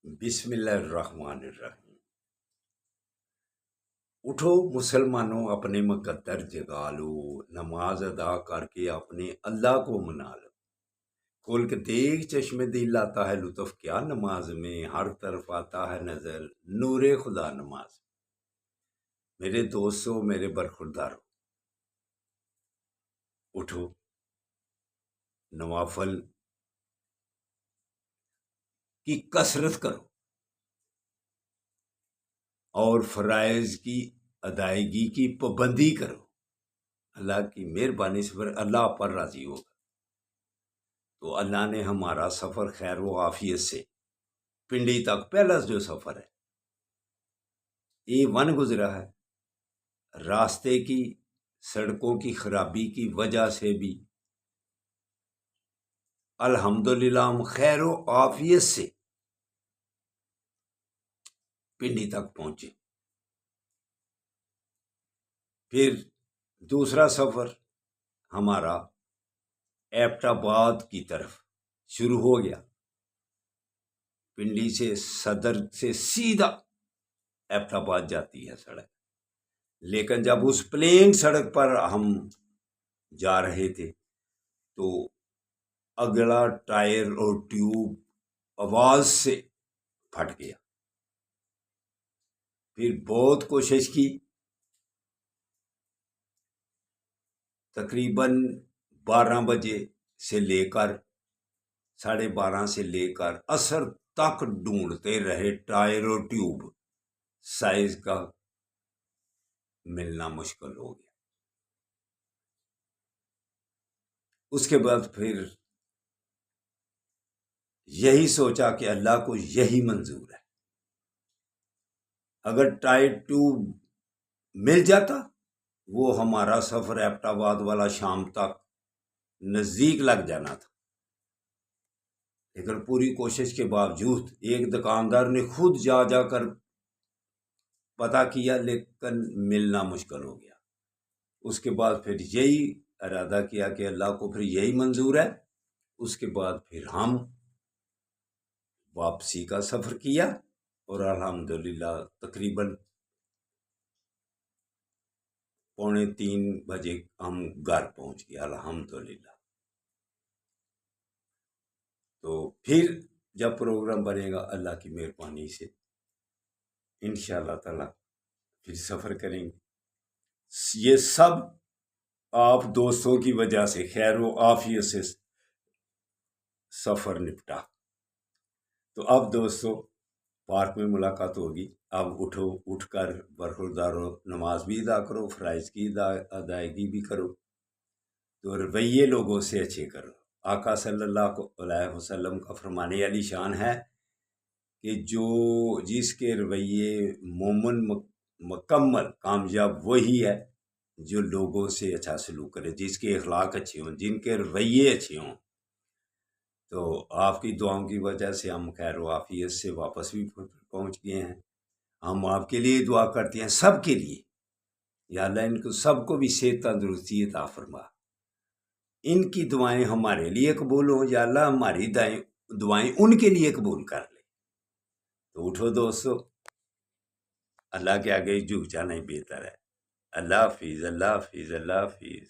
بسم اللہ الرحمن الرحیم۔ اٹھو مسلمانوں، اپنے مقدر جگا لو، نماز ادا کر کے اپنے اللہ کو منا لو۔ کھول کے دیکھ چشم دل آتا ہے لطف کیا نماز میں، ہر طرف آتا ہے نظر نور خدا نماز۔ میرے دوستو، میرے برخوردارو، اٹھو، نوافل کی کثرت کرو اور فرائض کی ادائیگی کی پابندی کرو۔ اللہ کی مہربانی سے پھر اللہ پر راضی ہوگا۔ تو اللہ نے ہمارا سفر خیر و عافیت سے پنڈی تک پہلا جو سفر ہے A1 گزرا ہے۔ راستے کی سڑکوں کی خرابی کی وجہ سے بھی الحمدللہ ہم خیر و عافیت سے پنڈی تک پہنچے۔ پھر دوسرا سفر ہمارا ایبٹ آباد کی طرف شروع ہو گیا۔ پنڈی سے صدر سے سیدھا ایبٹ آباد جاتی ہے سڑک، لیکن جب اس پلین سڑک پر ہم جا رہے تھے تو اگلا ٹائر اور ٹیوب آواز سے پھٹ گیا۔ پھر بہت کوشش کی، تقریباً 12 بجے سے لے کر 12:30 سے لے کر عصر تک ڈھونڈتے رہے، ٹائر اور ٹیوب سائز کا ملنا مشکل ہو گیا۔ اس کے بعد پھر یہی سوچا کہ اللہ کو یہی منظور ہے، اگر ٹائر ٹیوب مل جاتا وہ ہمارا سفر ایبٹ آباد والا شام تک نزدیک لگ جانا تھا۔ لیکن پوری کوشش کے باوجود ایک دکاندار نے خود جا کر پتہ کیا، لیکن ملنا مشکل ہو گیا۔ اس کے بعد پھر یہی ارادہ کیا کہ اللہ کو پھر یہی منظور ہے۔ اس کے بعد پھر ہم واپسی کا سفر کیا اور الحمدللہ تقریباً 2:45 بجے ہم گھر پہنچ گئے الحمدللہ۔ تو پھر جب پروگرام بنے گا اللہ کی مہربانی سے انشاءاللہ تعالی پھر سفر کریں گے۔ یہ سب آپ دوستوں کی وجہ سے خیر و عافیت سے سفر نپٹا۔ تو اب دوستو پارک میں ملاقات ہوگی۔ اب اٹھو، اٹھ کر برخوردارو نماز بھی ادا کرو، فرائض کی ادائیگی بھی کرو، تو رویے لوگوں سے اچھے کرو۔ آقا صلی اللہ علیہ وسلم کا فرمانے علی شان ہے کہ جس کے رویے مومن مکمل کامیاب وہی ہے جو لوگوں سے اچھا سلوک کرے، جس کے اخلاق اچھے ہوں، جن کے رویے اچھے ہوں۔ تو آپ کی دعاؤں کی وجہ سے ہم خیر و عافیت سے واپس بھی پہنچ گئے ہیں۔ ہم آپ کے لیے دعا کرتے ہیں، سب کے لیے، یا اللہ ان کو سب کو بھی صحت تندرستی عطا فرما۔ ان کی دعائیں ہمارے لیے قبول ہوں، یا اللہ ہماری دعائیں ان کے لیے قبول کر لے۔ تو اٹھو دوستو، اللہ کے آگے جھک جانا ہی بہتر ہے۔ اللہ حافظ، اللہ حافظ، اللہ حافظ۔